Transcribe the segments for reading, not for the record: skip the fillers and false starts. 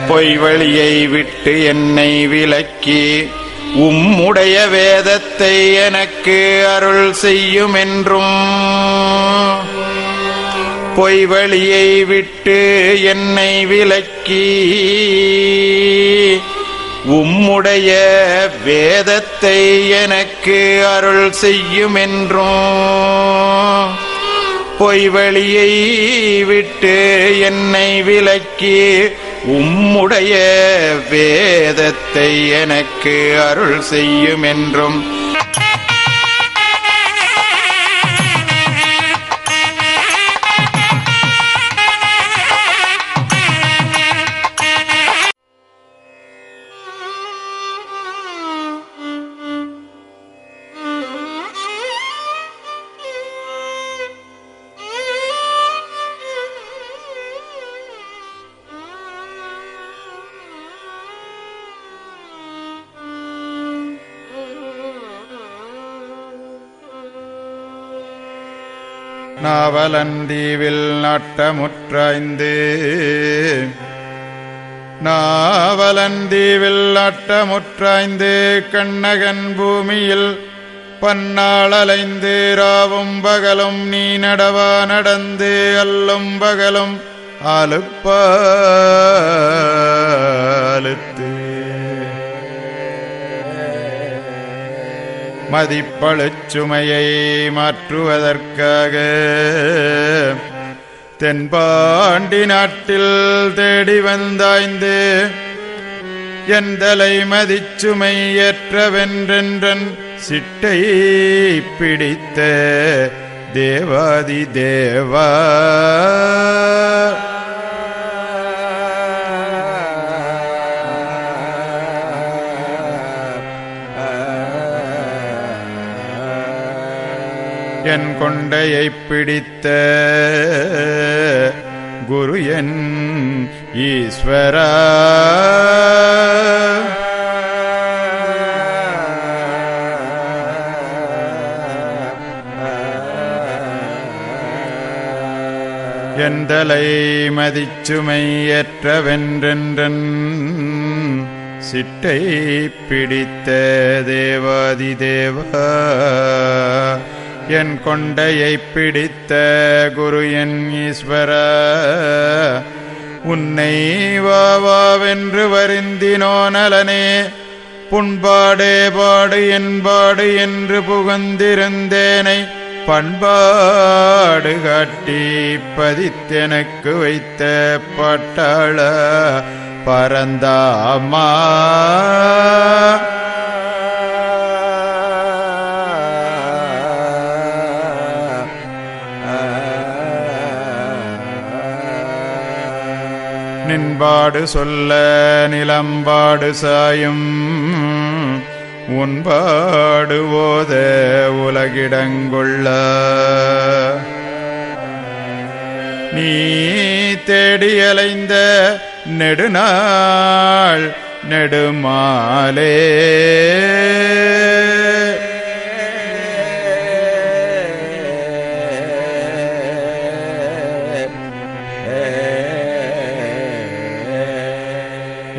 பொய்வழியை விட்டு என்னை விலக்கி உம்முடைய வேதத்தை எனக்கு அருள் செய்யுமென்றும் பொய்வழியை விட்டு என்னை விலக்கி உம்முடைய வேதத்தை எனக்கு அருள் செய்யுமென்றும் பொய்வழியை விட்டு என்னை விலக்கி உம்முடைய வேதத்தை எனக்கு அருள் செய்யுமென்றும் நாவலந்தீவில் நாட்டமுற்றாய்ந்து கண்ணகன் பூமியில் பன்னாளலைந்து ராவும் பகலும் நீ நடவா நடந்து அல்லும் பகலும் ஆலுப்பாலுத்து மதிப்பழுச்சுமையை மாற்றுவதற்காக தென்பாண்டி நாட்டில் தேடி வந்தாய்ந்து எந்தலை மதிச்சுமை ஏற்றவென்றென்றன் சிட்டை பிடித்த தேவாதி தேவா என் கொண்டையை பிடித்த குரு என் ஈஸ்வரா எந்தலை மதிச்சுமை ஏற்றவென்றென்றன் சிட்டை பிடித்த தேவாதி தேவா என் கொண்டையை பிடித்த குரு என் ஈஸ்வரா உன்னை வாவென்று வருந்தினோ நலனே புண்பாடே பாடு என்பாடு என்று புகுந்திருந்தேனை பண்பாடு காட்டி பதித்தெனக்கு வைத்த பட்டாள பரந்தாமா நின்பாடு சொல்ல நிலம்பாடு சாயும் உன்பாடு ஓத உலகிடங்கொள்ள நீ தேடியலைந்த நெடுநாள் நெடுமாலே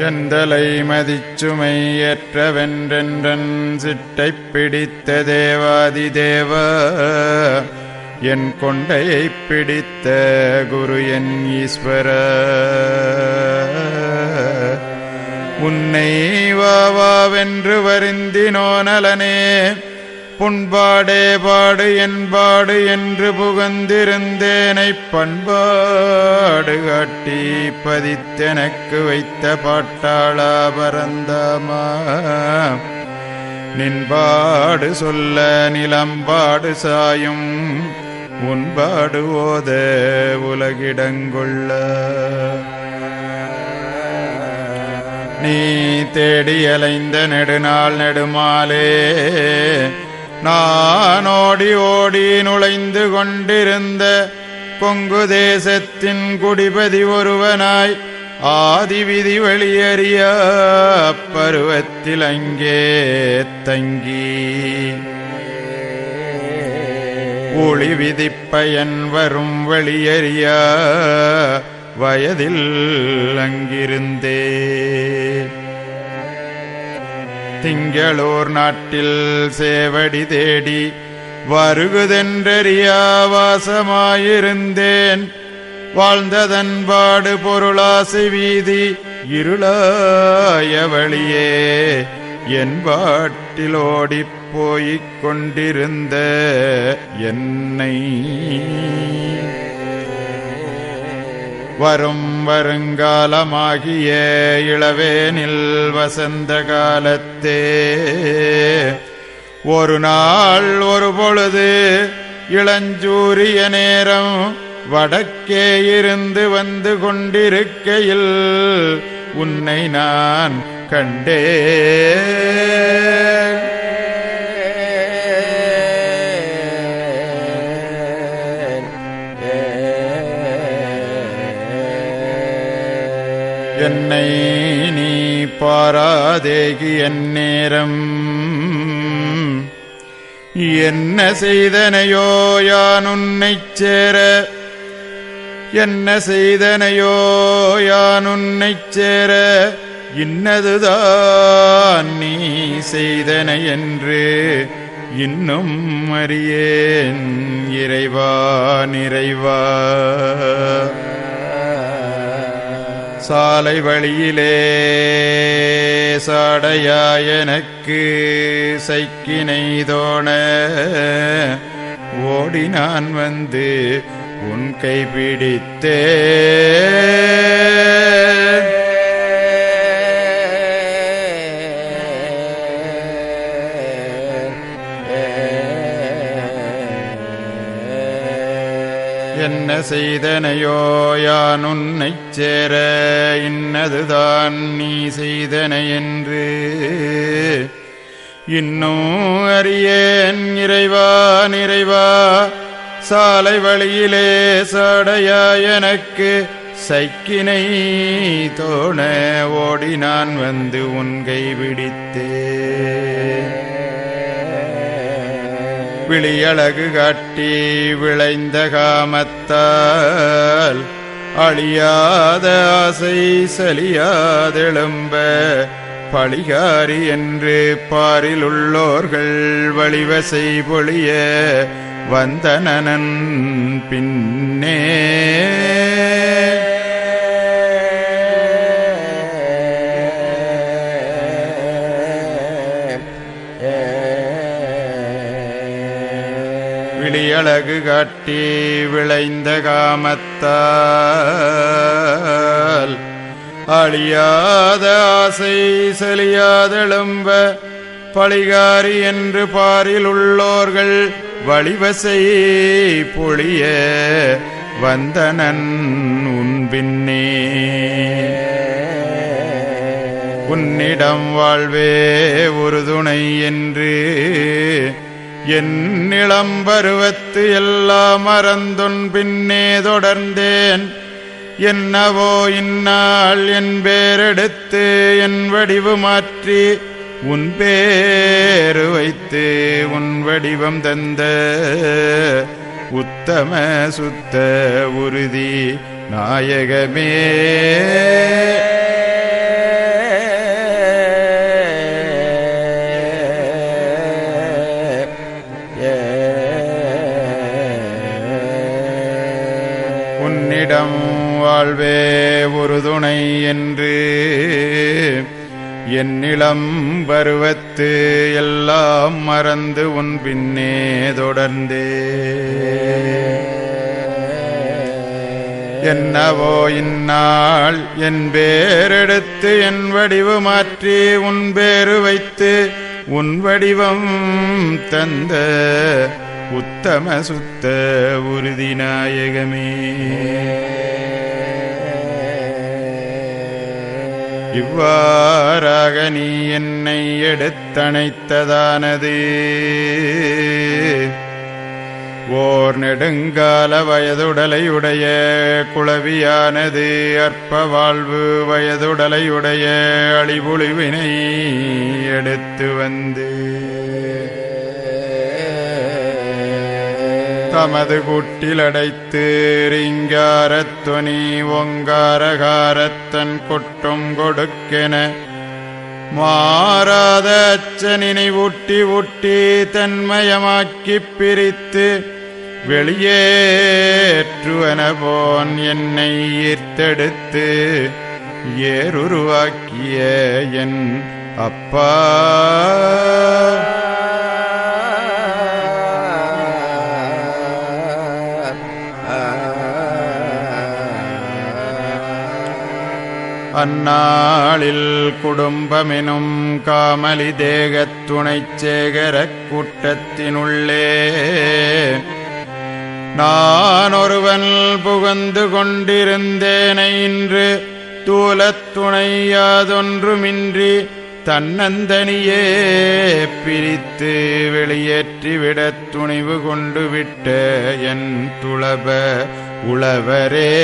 எந்தலை மதிச்சுமை ஏற்றவென்றென்றன் சிட்டை பிடித்த தேவாதி தேவா என் கொண்டையை பிடித்த குரு என் ஈஸ்வர உன்னை வாவென்று வருந்தினோ நலனே புண்பாடே பாடு என்பாடு என்று புகுந்திருந்தேனை பண்பாடு காட்டி பதித்தெனக்கு வைத்த பாட்டாளா பரந்தாமா நின்பாடு சொல்ல நிலம்பாடு சாயும் உன்பாடு ஓத உலகிடங்கொள்ள நீ தேடியலைந்த நெடுநாள் நெடுமாலே நான் ஓடி ஓடி நுழைந்து கொண்டிருந்த கொங்கு தேசத்தின் குடிபதி ஒருவனாய் ஆதிவிதி வெளியறிய பருவத்தில் அங்கே தங்கி ஒளி விதிப்பயன் வரும் வெளியறிய வயதில் அங்கிருந்தே. திங்களூர் நாட்டில் சேவடி தேடி வருகுதென்றறியா வாசமாயிருந்தேன். வாழ்ந்ததன்பாடு பொருளாசை வீதி இருளாய வழியே என் பாட்டில் ஓடிப் போய்க் கொண்டிருந்த என்னை வருங்காலமாகிய இளவேனில் வசந்த காலத்தே ஒரு நாள் ஒரு பொழுது இளஞ்சூரிய நேரம் வடக்கே இருந்து வந்து கொண்டிருக்கையில் உன்னை நான் கண்டேன். என்னை நீ பாராதேகி எந்நேரம் என்ன செய்தனையோ யான் உன்னைச் சேர, என்ன செய்தனையோ யான் உன்னைச் சேர, இன்னதுதான் நீ செய்தனை என்று இன்னும் அறியேன் இறைவா நிறைவா. சாலை வழியிலே சாடையாயனக்கு சைக்கினை தோண ஓடி நான் வந்து உன் கைபிடித்தே. என்ன செய்தனையோ யான் உன்னைச் சேர, இன்னதுதான் நீ செய்தனை என்று இன்னும் அறியேன் இறைவா நிறைவா. சாலை வழியிலே சாடையாயனக்கு சைக்கினை தோண ஓடி நான் வந்து உன் கைபிடித்தே. விழியழகு காட்டி விளைந்த காமத்தால் அழியாத ஆசை சலியாதெழும்ப பழிகாரி என்று பாரிலுள்ளோர்கள் வழிவசை பொழிய வந்தனன் பின்னே. விழியழகு காட்டி விளைந்த காமத்தால் அழியாத ஆசை சலியாதெழும்ப பழிகாரி என்று பாரில் உள்ளோர்கள் வழிவசை பொழிய வந்தனன் உன் பின்னே. உன்னிடம் வாழ்வே ஒரு துணை என்று என் இளம் பருவத்து எல்லாம் மறந்தொன் பின்னே தொடர்ந்தேன். என்னவோ இந்நாள் என் பேரெடுத்து என் வடிவு மாற்றி உன் பேரு வைத்து உன் வடிவம் தந்த உத்தம சுத்த உறுதி நாயகமே. உன்னிடம் வாழ்வே ஒரு துணை என்று என் இளம் பருவத்து எல்லாம் மறந்து உன் பின்னே தொடர்ந்தே. என்னவோ இந்நாள் என் பேரெடுத்து என் வடிவு மாற்றி உன் பேரு வைத்து உன் வடிவம் தந்த உத்தம சுத்த உறுதி நாயகமே. இவ்வாறாக நீ என்னை எடுத்தணைத்ததானது ஓர் நெடுங்கால வயதுடலையுடைய குளவியானது அற்ப வாழ்வு வயதுடலையுடைய அழிவுழிவினை எடுத்து வந்து தமது குட்டிலடைத்து ரீங்காரத்துவனி ஓங்காரகாரத்தன் கொட்டும் கொடுக்கென மாறாத அச்சனினை ஊட்டி ஊட்டி தன்மயமாக்கிப் பிரித்து வெளியேற்றுவன போன் என்னை ஈர்த்தெடுத்து ஏருருவாக்கிய என் அப்பா அந்நாளில் குடும்பமெனும் காமலி தேகத் துணைச் சேகரக் கூட்டத்தினுள்ளே நான் ஒருவன் புகுந்து கொண்டிருந்தேனை இன்று தூலத் துணையாதொன்றுமின்றி தன்னந்தனியே பிரித்து வெளியேற்றிவிடத் துணிவு கொண்டு விட்ட என் துளப உளவரே.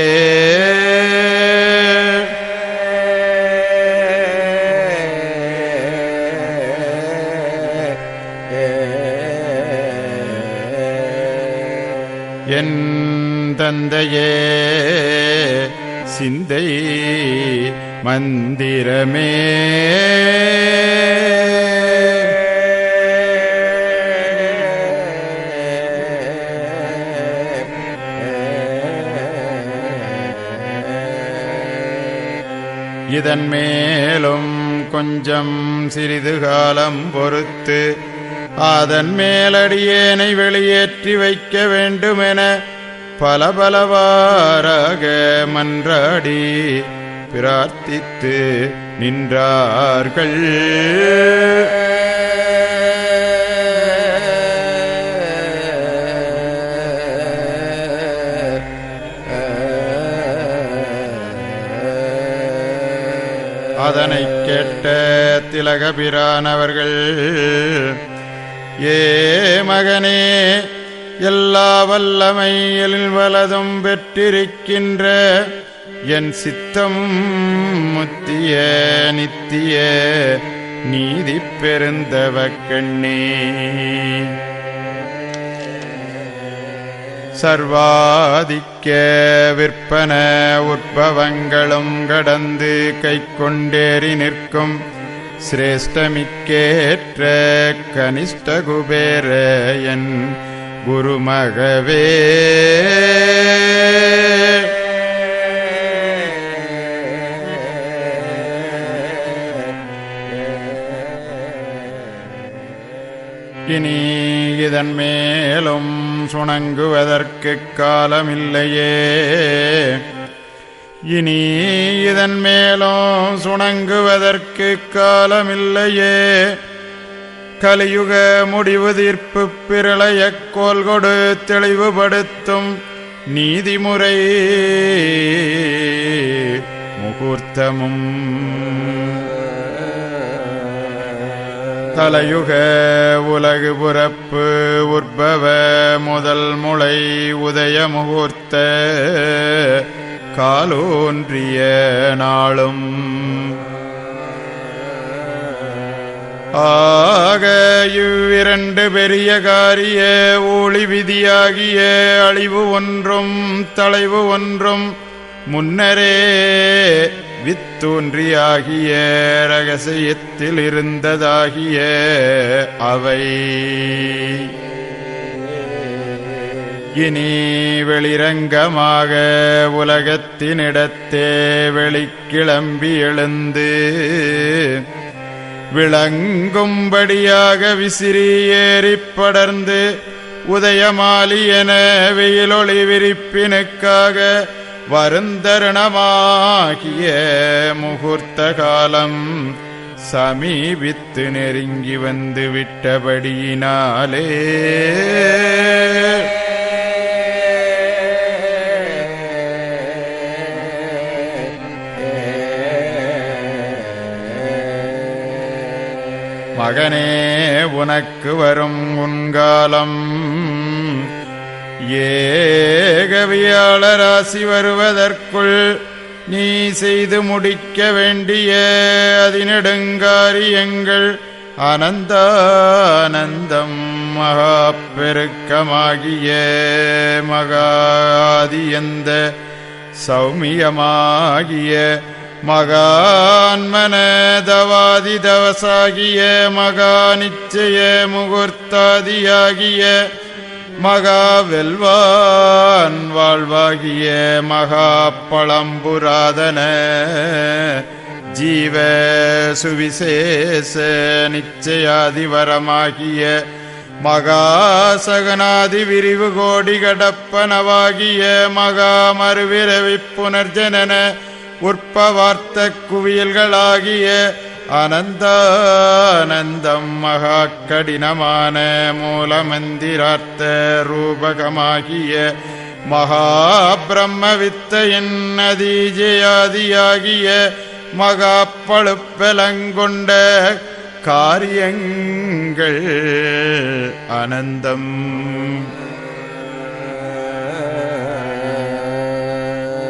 என் தந்தையே சிந்தை மந்திரமே இதன் மேலும் கொஞ்சம் சிறிது காலம் பொறுத்து அதன் மேலடியேனை வெளியேற்றி வைக்க வேண்டுமென பலபலவாறாக மன்றாடி பிரார்த்தித்து நின்றார்கள். அதனைக் கேட்ட திலகபிரானவர்கள், ஏ மகனே, எல்லா வல்லமையில் வலதும் பெற்றிருக்கின்ற என் சித்தம் முத்திய நித்திய நீதி பெருந்தவ கண்ணே, சர்வாதிக்க விற்பன உற்பவங்களும் கடந்து கை கொண்டேறி நிற்கும் சிரேஷ்டமிக்கேற்ற கனிஷ்ட குபேர என் குருமகவே. இனி இதன் மேலும் சுணங்குவதற்கு காலமில்லையே, இனி இதன் மேலும் சுணங்குவதற்கு காலமில்லையே. கலியுக முடிவு தீர்ப்பு பிரளயக் கோல்கொடு தெளிவுபடுத்தும் நீதிமுறை முகூர்த்தமும் கலயுக உலகு புறப்பு உற்பவ முதல் முளை உதய முகூர்த்த காலோன்றிய நாளும் ஆக இவ்விரண்டு பெரிய காரிய ஊழி விதியாகிய அழிவு ஒன்றும் தலைவு ஒன்றும் முன்னரே வித்தோன்றியாகிய ரகசியத்தில் இருந்ததாகிய அவை இனி வெளிரங்கமாக உலகத்தினிடத்தே வெளிக்கிளம்பி எழுந்து விளங்கும்படியாக விசிறி ஏறிப் படர்ந்து உதயமாலி என வெயிலொளி விரிப்பினுக்காக வருந்தருணமாகிய முகூர்த்த காலம் சமீபித்து நெருங்கி வந்து விட்டபடியினாலே மகனே, உனக்கு வரும் உன்காலம் ஏகவியாழ ராசி வருவதற்குள் நீ செய்து முடிக்க வேண்டிய அதிநெடுங்காரியங்கள் அனந்தானந்தம் மகா பெருக்கமாகிய மகாதியந்த சௌமியமாகிய மகான்மனதவாதி தவசாகிய மகா நிச்சய முகூர்த்தாதியாகிய மகா வெல்வான் வாழ்வாகிய மகா பழம்புராதன ஜீவ சுவிசேஷ நிச்சயாதிவரமாகிய மகா சகனாதி விரிவு கோடி கடப்பனவாகிய மகா மறுவிரவி புனர்ஜனன உற்பவார்த்த குவியல்களாகிய அனந்தானந்தம் மகா கடினமான மூலமந்திரார்த்த ரூபகமாகிய மகா பிரம்ம வித்தையின் அதீஜயாதியாகிய மகா பழுப்பெலங்கொண்ட காரியங்கள் அனந்தம்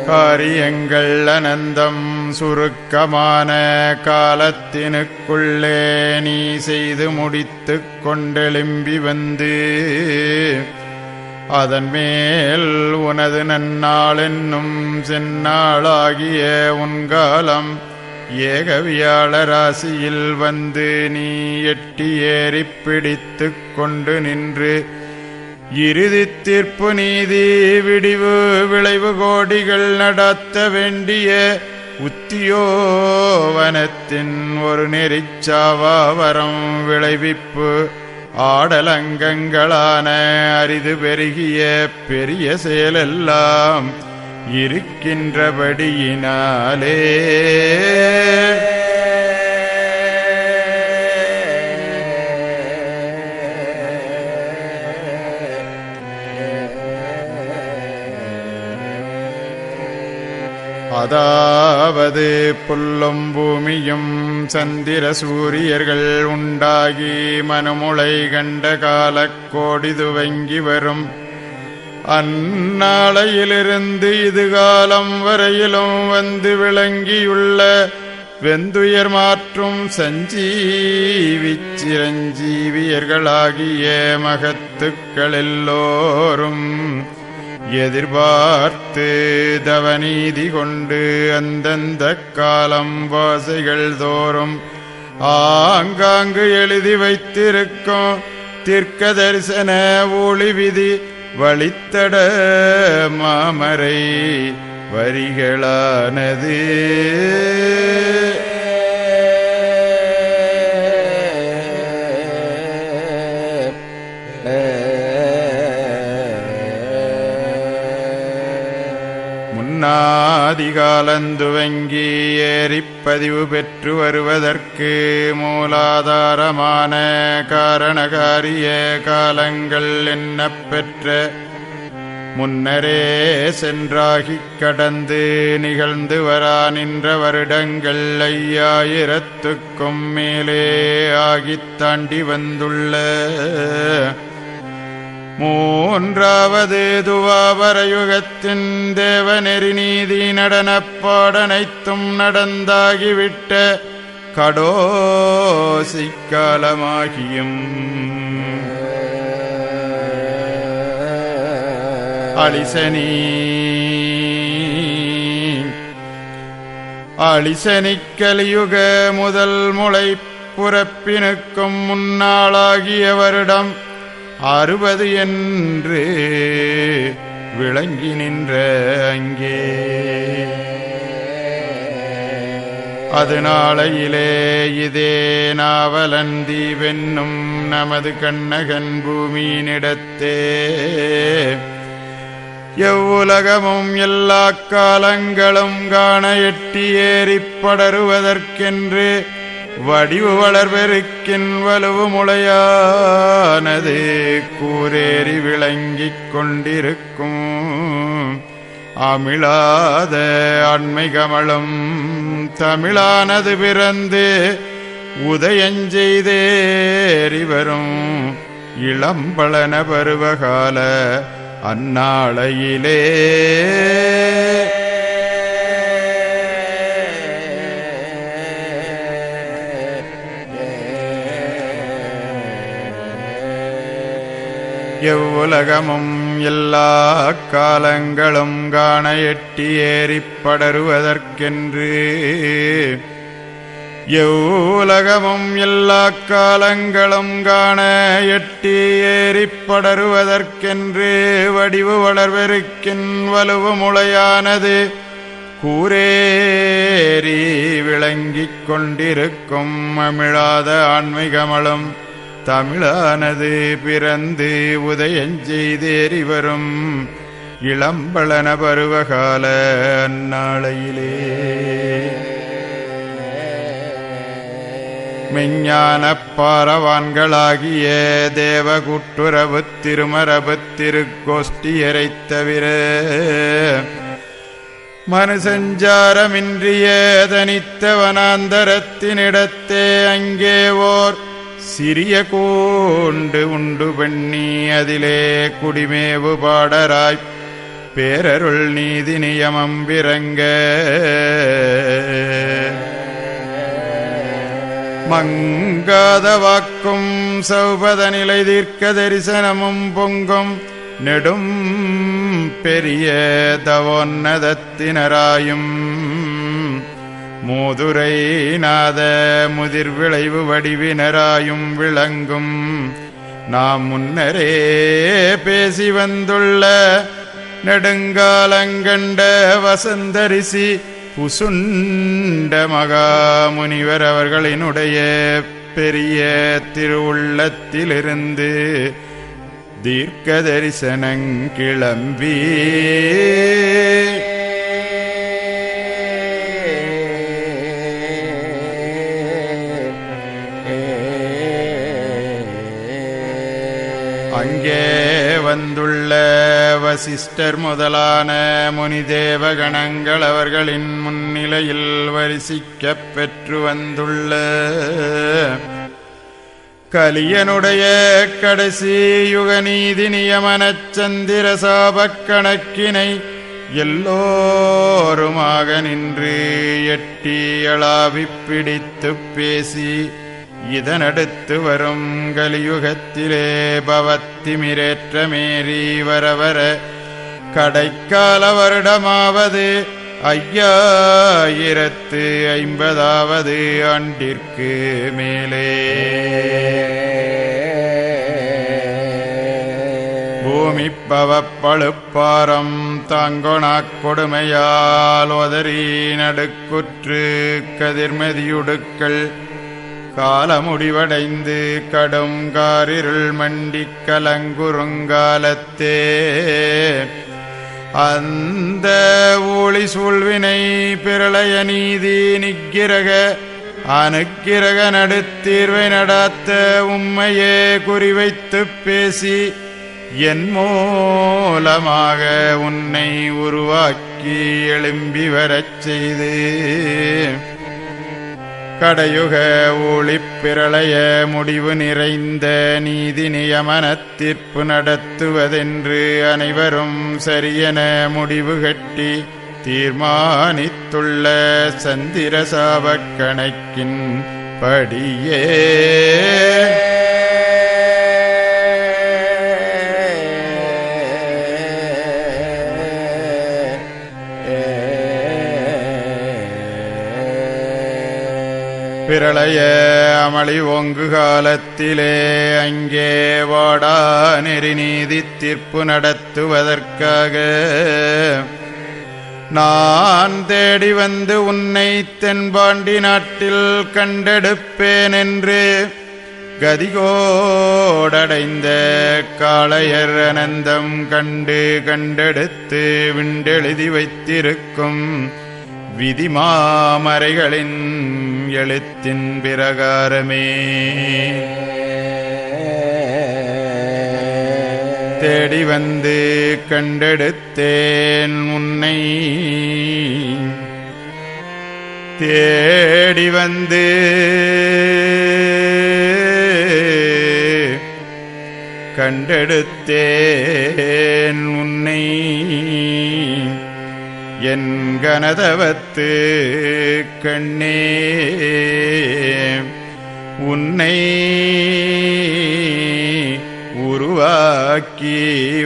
காரியங்கள் அனந்தம் சுருக்கமான காலத்தினுக்குள்ளே நீ செய்து முடித்து கொண்டெழும்பி வந்து அதன் மேல் உனது நன்னாள் என்னும் செந்நாளாகிய உன்காலம் ஏகவியாழ ராசியில் வந்து நீ எட்டி ஏறி பிடித்து கொண்டு நின்று இறுதி தீர்ப்பு நீதி விடிவு விளைவு கோடிகள் நடத்த வேண்டிய உத்தியோவனத்தின் ஒரு நெறிச்சாவாவரம் விளைவிப்பு ஆடலங்கங்களான அரிது பெருகிய பெரிய செயலெல்லாம் இருக்கின்றபடியினாலே அதாவது புல்லும் பூமியும் சந்திர சூரியர்கள் உண்டாகி மனுமுளை கண்ட காலக்கோடி துவங்கி வரும் அந்நாளையிலிருந்து இதுகாலம் வரையிலும் வந்து விளங்கியுள்ள வெந்துயர் மாற்றும் சஞ்சீவி சிரஞ்சீவியர்களாகிய மகத்துக்கள் எல்லோரும் எதிர்பார்த்து தவநீதி கொண்டு அந்தந்த காலம் வாசைகள் தோறும் ஆங்காங்கு எழுதி வைத்திருக்கும் தீர்க்க தரிசன ஒளி விதி வழித்தட மாமரை வரிகளானது முன்னாதிகாலந்துவங்கி ஏறிப்பதிவு பெற்று வருவதற்கு மூலாதாரமான காரணகாரிய காலங்கள் எண்ணப் பெற்ற முன்னரே சென்றாகிக் கடந்து நிகழ்ந்து வரா நின்ற வருடங்கள் 5000க்கும் மேலே ஆகித் தாண்டி வந்துள்ள மூன்றாவது துவாபரயுகத்தின் தேவநெறி நீதி நடனப்பாடனைத்தும் நடந்தாகிவிட்ட கடோசி காலமாகியும் அளிசனிக் கலியுக முதல் முளை புறப்பினுக்கும் முன்னாளாகிய வருடம் 60 என்று விளங்கி நின்ற அங்கே அது நாளையிலே இதே நாவலந்தி வென்னும் நமது கண்ணகன் பூமியினிடத்தே எவ்வுலகமும் எல்லா காலங்களும் காண எட்டி ஏறிப் படருவதற்கென்று வடிவு வளர்பெருக்கின் வலுவு முளையானது கூரேறி விளங்கிக் கொண்டிருக்கும் அமிழாத ஆண்மை கமலம் தமிழானது பிறந்து உதயஞ்செய்தேறி வரும் இளம்பளன பருவகால அந்நாளையிலே எவ்வுலகமும் எல்லா காலங்களும் காண எட்டி ஏறிப் படருவதற்கென்று எவ்வுலகமும் எல்லா காலங்களும் காண எட்டி ஏறிப் படருவதற்கென்று வடிவு வளர்வெருக்கின் வலுவு முளையானது கூரேறி விளங்கிக் கொண்டிருக்கும் அமிழாத ஆன்மிகமலும் தமிழானது பிறந்து உதயஞ்செய்தேறி வரும் இளம்பளன பருவகால அந்நாளையிலே மெஞ்ஞானப் பாரவான்களாகிய தேவகுட்டுரவுத் திருமரபுத் திருக்கோஷ்டியரைத் தவிர மனுசஞ்சாரமின்றிய தனித்த வனாந்தரத்தினிடத்தே அங்கே ஓர் சிறிய கூண்டு உண்டு பண்ணி அதிலே குடிமேவு பாடராய்ப் பேரருள் நீதி நியமம் விரங்க மங்காத வாக்கும் சௌபத நிலை தீர்க்க தரிசனமும் பொங்கும் நெடும் பெரிய தவோன்னதத்தினராயும் மூதுரை நாத முதிர் விளைவு வடிவினராயும் விளங்கும் நாம் முன்னரே பேசி வந்துள்ள நெடுங்காலங்கண்ட வசந்தரிசி புசுண்ட மகாமுனிவர் அவர்களினுடைய பெரிய திருவுள்ளத்திலிருந்து தீர்க்க தரிசனங்கிளம்பி அங்கே வந்துள்ள வசிஷ்டர் முதலான முனிதேவ கணங்கள் அவர்களின் முன்னிலையில் வரிசிக்கப் பெற்று வந்துள்ள கலியனுடைய கடைசி யுகநீதி நியமனச் சந்திர சாபக் கணக்கினை எல்லோருமாக நின்று எட்டி அளாவிப் பிடித்துப் பேசி இதனடுத்து வரும் கலியுகத்திலே பவத்திமிரேற்ற மேரி வரவர கடைக்கால வருடமாவது 5050வது ஆண்டிற்கு மேலே பூமி பவப்பழுப்பாரம் தாங்கொணாக் கொடுமையால் ஒதறி நடுக்குற்று கதிர்மதியுடுக்கள் காலமுடிவடைந்து கடும் காரிருள் மண்டிக் கலங்குறுங்காலத்தே அந்த ஊழி சூழ்வினை பிரளய நீதி நிக்கிரக அனுக்கிரக நடுத்தீர்வை நடாத்த உம்மையே குறிவைத்துப் பேசி என் மூலமாக உன்னை உருவாக்கி எழும்பி வரச் செய்து கடையுக ஊழிப் பிரளய முடிவு நிறைந்த நீதி நியமனத் தீர்ப்பு நடத்துவதென்று அனைவரும் சரியென முடிவு கட்டி தீர்மானித்துள்ள சந்திர சாபக் கணக்கின் படியே பிரளய அமளி ஓங்கு காலத்திலே அங்கே வாடா நெறி நீதி தீர்ப்பு நடத்துவதற்காக நான் தேடி வந்து உன்னை தென்பாண்டி நாட்டில் கண்டெடுப்பேன் என்று கதிகோடடைந்த காளையர் அனந்தம் கண்டெடுத்து விண்டெழுதி வைத்திருக்கும் விதிமாமறைகளின் எழுத்தின் பிரகாரமே தேடி வந்து கண்டெடுத்தேன் உன்னை தேடி வந்து கண்டெடுத்தேன் உன்னை என் கனதவத்து கண்ணே உன்னை உருவாக்கி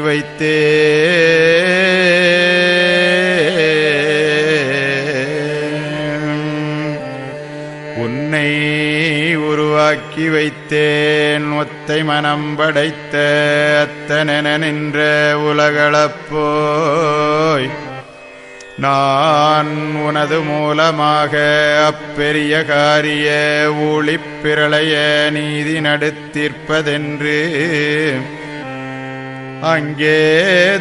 வைத்தே உன்னை உருவாக்கி வைத்தேன் ஒத்தை மனம் படைத்த அத்தனென நின்ற உலகளப்போய் நான் உனது மூலமாக அப்பெரிய காரிய ஊழிப்பிரளைய நீதி நடுத்தீர்ப்பதென்று அங்கே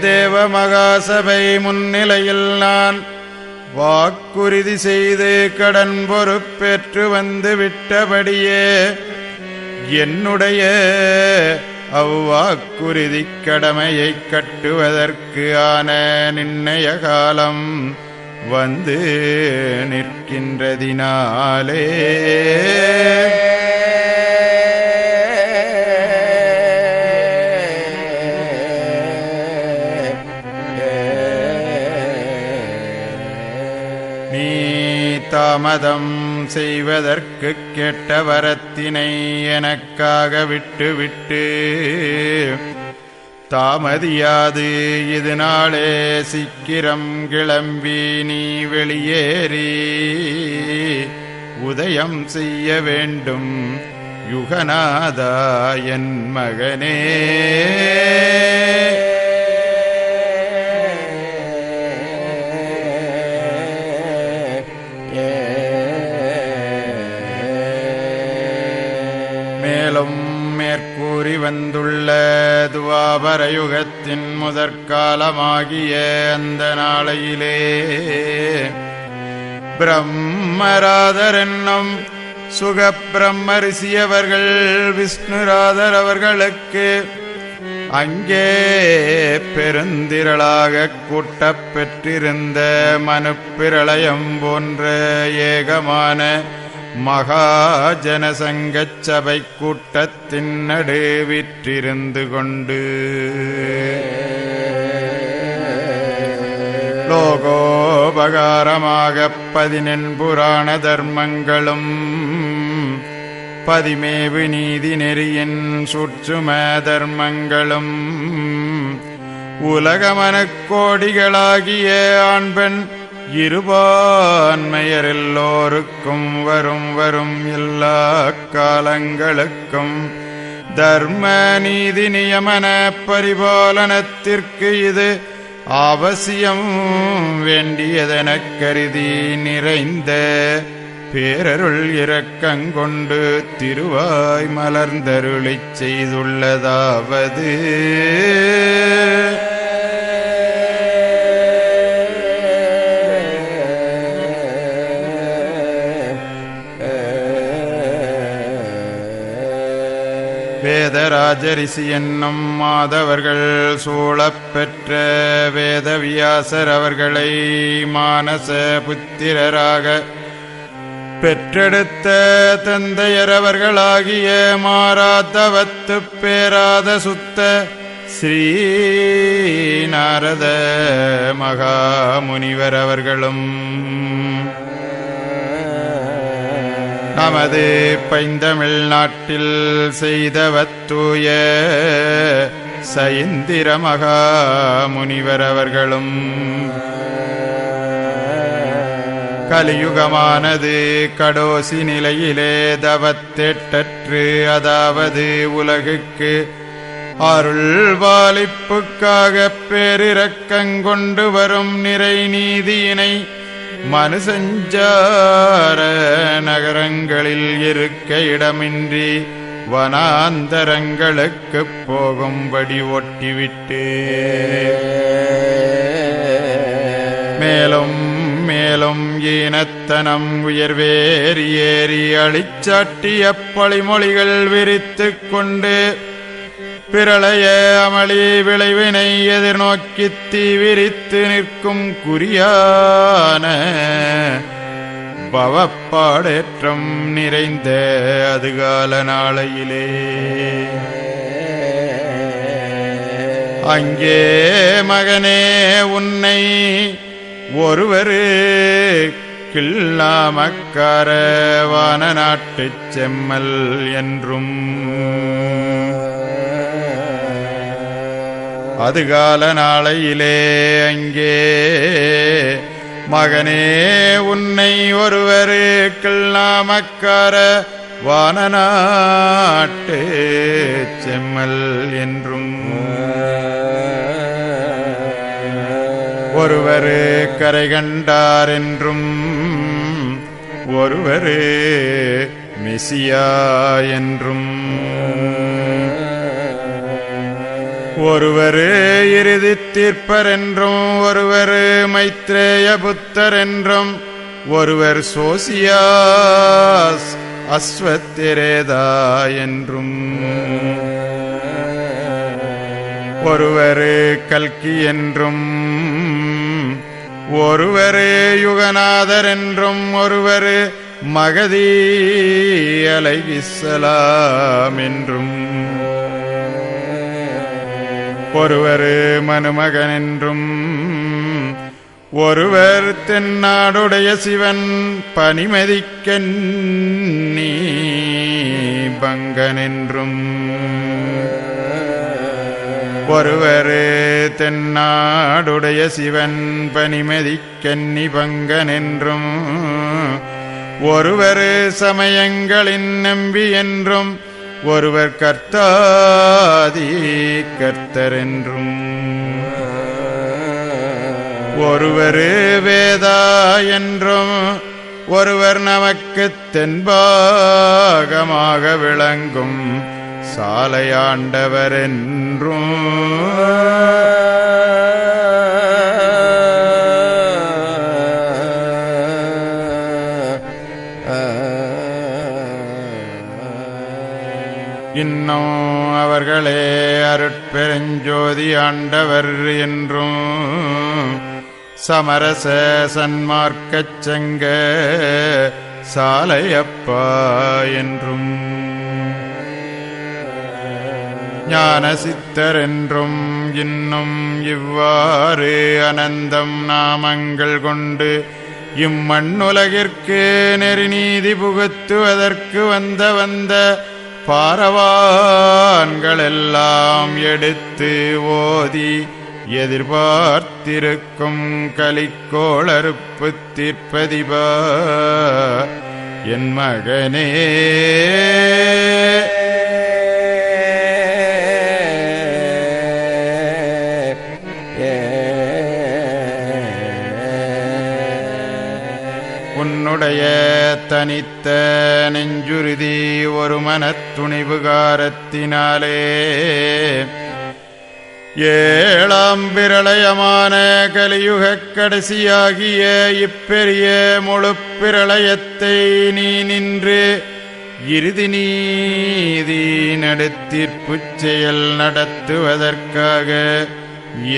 தேவ மகாசபை முன்னிலையில் நான் வாக்குறுதி செய்து கடன் பொறுப்பேற்று வந்து விட்டபடியே என்னுடைய அவ்வாக்குறுதி கடமையை கட்டுவதற்கு ஆன நிர்ணய காலம் வந்து நிற்கின்றதினாலே நீ தாமதம் செய்வதற்கு கேட்ட வரத்தினை எனக்காக விட்டு தாமதியாது இதனாலே சீக்கிரம் கிளம்பி நீ வெளியேறி உதயம் செய்ய வேண்டும் யுகநாதா என் மகனே. மேலும் மேற்கூறி வந்துள்ள துவாபரயுகத்தின் முதற்காலமாகிய அந்த நாளையிலே பிரம்மராதர் என்னும் சுகப்பிரம்மரிசியவர்கள் விஷ்ணுராதர் அவர்களுக்கு அங்கே பெருந்திரளாக கூட்டப் பெற்றிருந்த மனுப்பிரளயம் போன்ற ஏகமான மகாஜனசங்கச் சபை கூட்டத்தின் நடுவிற்றிருந்து கொண்டு லோகோபகாரமாக 14 புராண தர்மங்களும் 10 நீதி நெறியின் சூட்சும தர்மங்களும் உலகமனக்கோடிகளாகிய ஆண்பெண் இருபான்மையர் எல்லோருக்கும் வரும் எல்லா காலங்களுக்கும் தர்ம நீதி நியமன பரிபாலனத்திற்கு இது அவசியம் வேண்டியதெனக் கருதி நிறைந்த பேரருள் இரக்கங்கொண்டு திருவாய் மலர்ந்தருளிச் செய்துள்ளதாவது வேதராஜரிசி என்னும் மாதவர்கள் சூழப் பெற்ற வேதவியாசர் அவர்களை மானச புத்திரராக பெற்றெடுத்த தந்தையரவர்களாகிய மாராதவத்து பேராத சுத்த ஸ்ரீநாரத மகாமுனிவர் அவர்களும் நமது பைந்தமிழ் நாட்டில் செய்தவத்தூய சைந்திர மகாமுனிவர் அவர்களும் கலியுகமானது கடோசி நிலையிலே தவத்தேட்டற்று அதாவது உலகுக்கு அருள்வாளிப்புக்காக பேரிரக்கங்கொண்டு வரும் நிறை நீதியினை மனுசஞ்சார நகரங்களில் இருக்க இடமின்றி வனாந்தரங்களுக்கு போகும்படி ஒட்டிவிட்டு மேலும் மேலும் ஈனத்தனம் உயர்வேறி ஏறி அழிச்சாட்டிய பழிமொழிகள் விரித்து கொண்டு பிரளய அமளி விளைவினை எதிர்நோக்கி தீவிரித்து நிற்கும் குறியான பவப்பாடேற்றம் நிறைந்த அதுகால நாளையிலே அங்கே மகனே உன்னை ஒருவரு கில்லாமக்கார வான நாட்டுச் செம்மல் என்றும் அதுகால நாளையிலே அங்கே மகனே உன்னை ஒருவருக்குள் நாமக்கார வானநாட்டு செம்மல் என்றும் ஒருவரு கரை கண்டார் என்றும் ஒருவரு மெசியா என்றும் ஒருவரு இறுதி தீர்ப்பர் என்றும் ஒருவரு மைத்ரேய புத்தர் என்றும் ஒருவர் சோசியாஸ் அஸ்வத்திரேதா என்றும் ஒருவரு கல்கி என்றும் ஒருவரு யுகநாதர் என்றும் ஒருவரு மகதி அலைஹிஸ்ஸலாம் என்றும் ஒருவரு மனுமகன் என்றும் ஒருவர் தென்னாடுடைய சிவன் பனிமதிக்கன்னி பங்கன் என்றும் ஒருவரு தென்னாடுடைய சிவன் பனிமதிக்கன்னி பங்கன் என்றும் ஒருவரு சமயங்களின் நம்பி என்றும் ஒருவர் கர்த்தாதி கர்த்தர் என்றும் ஒருவரு வேதா என்றும் ஒருவர் நமக்கு தென்பாகமாக விளங்கும் சாலையாண்டவர் என்றும் இன்னும் அவர்களே அருட்பெருஞ்சோதி ஆண்டவர் என்றும் சமரச சன்மார்க்கச் சங்க சாலையப்பா என்றும் ஞான சித்தர் என்றும் இன்னும் இவ்வாறு அனந்தம் நாமங்கள் கொண்டு இம்மண்ணுலகிற்கு நெறிநீதி புகுத்துவதற்கு வந்த பாரவான்களெல்லாம் எடுத்து ஓதி எதிர்பார்த்திருக்கும் கலிக்கோளறுப்பு தீர்ப்பதிபா என் மகனே உன்னுடைய தனித்த நெஞ்சுறுதி ஒரு மனத்துணிவுகாரத்தினாலே ஏழாம் பிரளயமான கலியுகக் கடைசியாகிய இப்பெரிய முழு பிரளயத்தை நீ நின்று இறுதி நீதி நடுத்தீர்ப்புச் செயல் நடத்துவதற்காக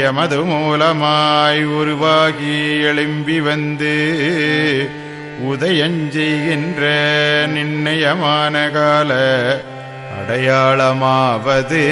எமது மூலமாய் உருவாகி எழும்பி வந்து உதயஞ்செய்கின்ற நிர்ணயமான கால அடையாளமாவது